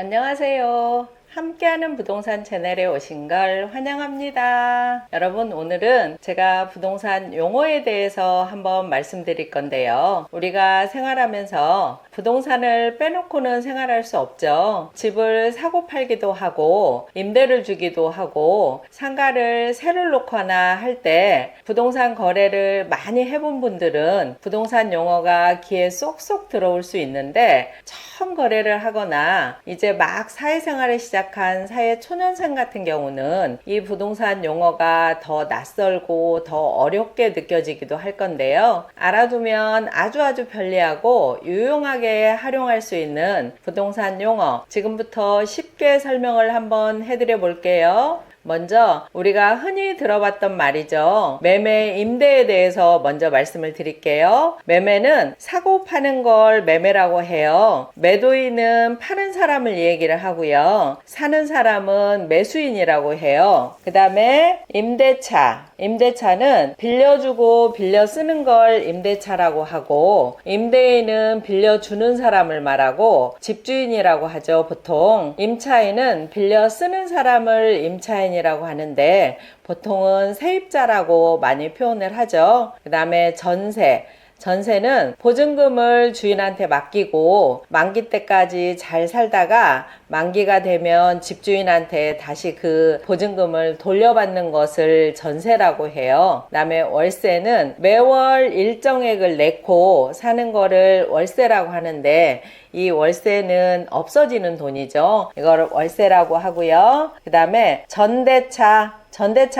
안녕하세요. 함께하는 부동산 채널에 오신 걸 환영합니다. 여러분, 오늘은 제가 부동산 용어에 대해서 한번 말씀드릴 건데요. 우리가 생활하면서 부동산을 빼놓고는 생활할 수 없죠. 집을 사고 팔기도 하고 임대를 주기도 하고 상가를 새로 놓거나 할 때 부동산 거래를 많이 해본 분들은 부동산 용어가 귀에 쏙쏙 들어올 수 있는데, 처음 거래를 하거나 이제 막 사회생활을 시작한 사회초년생 같은 경우는 이 부동산 용어가 더 낯설고 더 어렵게 느껴지기도 할 건데요. 알아두면 아주 편리하고 유용하게 활용할 수 있는 부동산 용어, 지금부터 쉽게 설명을 한번 해드려 볼게요. 먼저 우리가 흔히 들어봤던 말이죠. 매매, 임대에 대해서 먼저 말씀을 드릴게요. 매매는 사고 파는 걸 매매라고 해요. 매도인은 파는 사람을 얘기를 하고요. 사는 사람은 매수인이라고 해요. 그 다음에 임대차는 빌려주고 빌려 쓰는 걸 임대차라고 하고, 임대인은 빌려주는 사람을 말하고 집주인이라고 하죠. 보통 임차인은 빌려 쓰는 사람을 임차인이라고 하는데, 보통은 세입자라고 많이 표현을 하죠. 그 다음에 전세는 보증금을 주인한테 맡기고 만기 때까지 잘 살다가 만기가 되면 집주인한테 다시 그 보증금을 돌려받는 것을 전세라고 해요. 그 다음에 월세는 매월 일정액을 내고 사는 거를 월세라고 하는데, 이 월세는 없어지는 돈이죠. 이걸 월세라고 하고요. 그 다음에 전대차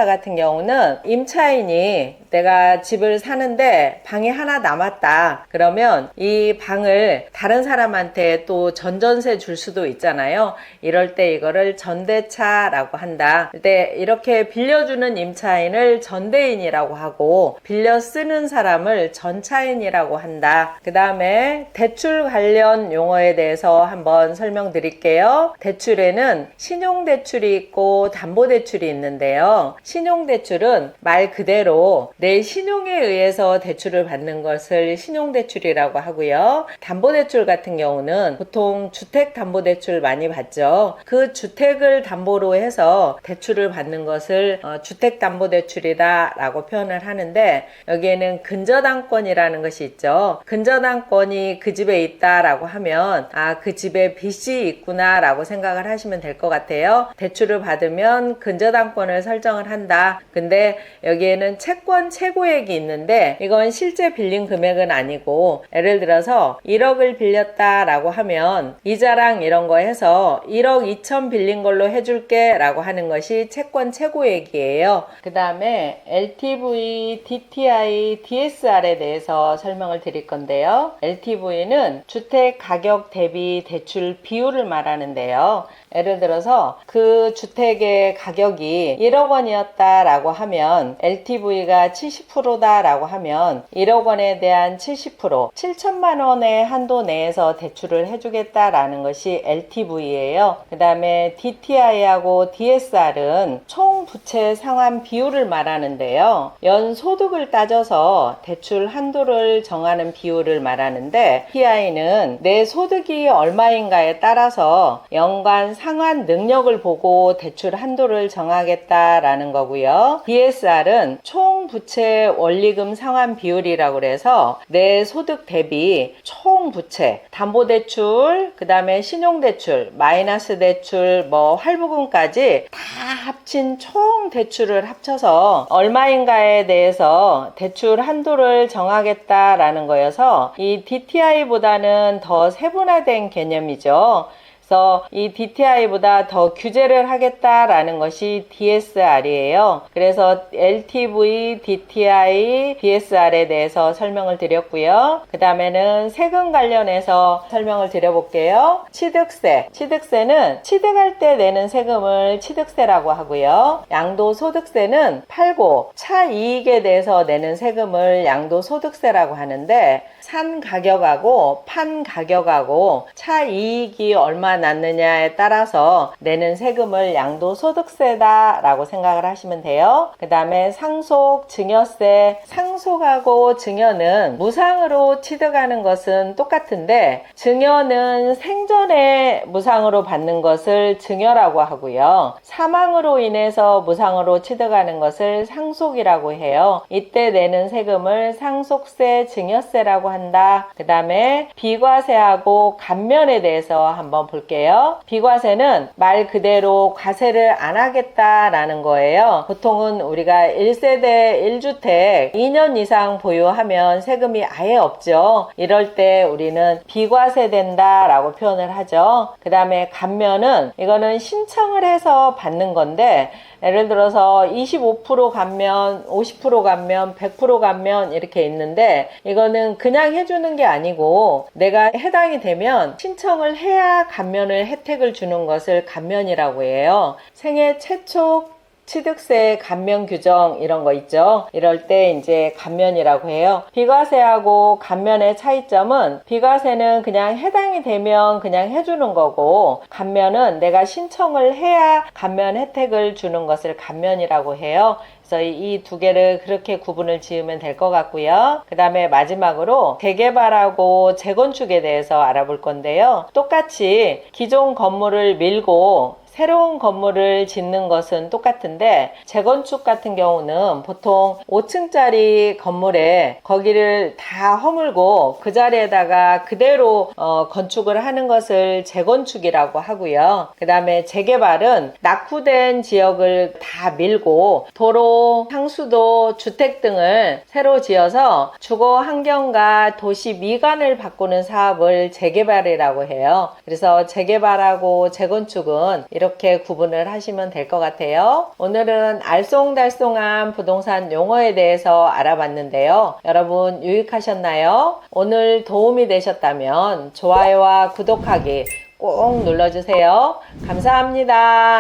같은 경우는 임차인이 내가 집을 사는데 방이 하나 남았다 그러면 이 방을 다른 사람한테 또 전전세 줄 수도 있잖아요. 이럴 때 이거를 전대차라고 한다. 근데 이렇게 빌려주는 임차인을 전대인이라고 하고 빌려 쓰는 사람을 전차인이라고 한다. 그 다음에 대출 관련 용어에 대해서 한번 설명드릴게요. 대출에는 신용대출이 있고 담보대출이 있는데요. 신용대출은 말 그대로 내 신용에 의해서 대출을 받는 것을 신용대출이라고 하고요. 담보대출 같은 경우는 보통 주택담보대출 많이 받죠. 그 주택을 담보로 해서 대출을 받는 것을 주택담보대출이다 라고 표현을 하는데, 여기에는 근저당권이라는 것이 있죠. 근저당권이 그 집에 있다 라고 하면 그 집에 빚이 있구나 라고 생각을 하시면 될 것 같아요. 대출을 받으면 근저당권을 설정을 한다. 근데 여기에는 채권 최고액이 있는데, 이건 실제 빌린 금액은 아니고, 예를 들어서 1억을 빌렸다 라고 하면 이자랑 이런 거 해서 1억 2천 빌린 걸로 해줄게 라고 하는 것이 채권 최고액이에요. 그 다음에 LTV, DTI, DSR에 대해서 설명을 드릴 건데요. LTV는 주택 가격 대비 대출 비율을 말하는데요. 예를 들어서 그 주택의 가격이 1억 원이었다 라고 하면 LTV가 70%다 라고 하면 1억 원에 대한 70%, 7천만 원의 한도 내에서 대출을 해주겠다 라는 것이 LTV예요. 그 다음에 DTI하고 DSR은 총 부채 상환 비율을 말하는데요. 연소득을 따져서 대출 한도를 정하는 비율을 말하는데, DTI는 내 소득이 얼마인가에 따라서 연간 상환 능력을 보고 대출 한도를 정하겠다라는 거고요. DSR은 총 부채 원리금 상환 비율이라고 그래서 내 소득 대비 총 부채, 담보대출, 그 다음에 신용대출, 마이너스 대출, 할부금까지 다 합친 총 대출을 합쳐서 얼마인가에 대해서 대출 한도를 정하겠다라는 거여서 이 DTI보다는 더 세분화된 개념이죠. 그래서 이 DTI보다 더 규제를 하겠다라는 것이 DSR이에요. 그래서 LTV, DTI, DSR에 대해서 설명을 드렸고요. 그 다음에는 세금 관련해서 설명을 드려볼게요. 취득세는 취득할 때 내는 세금을 취득세라고 하고요. 양도소득세는 팔고 차이익에 대해서 내는 세금을 양도소득세라고 하는데, 산 가격하고 판 가격하고 차이익이 얼마나 낳느냐에 따라서 내는 세금을 양도소득세다라고 생각을 하시면 돼요. 그 다음에 상속, 증여세, 상속하고 증여는 무상으로 취득하는 것은 똑같은데 증여는 생전에 무상으로 받는 것을 증여라고 하고요. 사망으로 인해서 무상으로 취득하는 것을 상속이라고 해요. 이때 내는 세금을 상속세, 증여세라고 한다. 그 다음에 비과세하고 감면에 대해서 한번 볼게요. 비과세는 말 그대로 과세를 안 하겠다라는 거예요. 보통은 우리가 1세대 1주택 2년 이상 보유하면 세금이 아예 없죠. 이럴 때 우리는 비과세 된다라고 표현을 하죠. 그 다음에 감면은 이거는 신청을 해서 받는 건데 예를 들어서 25% 감면, 50% 감면, 100% 감면 이렇게 있는데 이거는 그냥 해주는 게 아니고 내가 해당이 되면 신청을 해야 감면을 혜택을 주는 것을 감면이라고 해요. 생애 최초 취득세 감면 규정 이런 거 있죠. 이럴 때 이제 감면이라고 해요. 비과세하고 감면의 차이점은 비과세는 그냥 해당이 되면 그냥 해주는 거고 감면은 내가 신청을 해야 감면 혜택을 주는 것을 감면이라고 해요. 그래서 이 두 개를 그렇게 구분을 지으면 될 것 같고요. 그 다음에 마지막으로 재개발하고 재건축에 대해서 알아볼 건데요. 똑같이 기존 건물을 밀고 새로운 건물을 짓는 것은 똑같은데 재건축 같은 경우는 보통 5층짜리 건물에 거기를 다 허물고 그 자리에다가 그대로 건축을 하는 것을 재건축이라고 하고요. 그 다음에 재개발은 낙후된 지역을 다 밀고 도로, 상수도, 주택 등을 새로 지어서 주거 환경과 도시 미관을 바꾸는 사업을 재개발이라고 해요. 그래서 재개발하고 재건축은 이렇게 구분을 하시면 될 것 같아요. 오늘은 알쏭달쏭한 부동산 용어에 대해서 알아봤는데요. 여러분 유익하셨나요? 오늘 도움이 되셨다면 좋아요와 구독하기 꼭 눌러주세요. 감사합니다.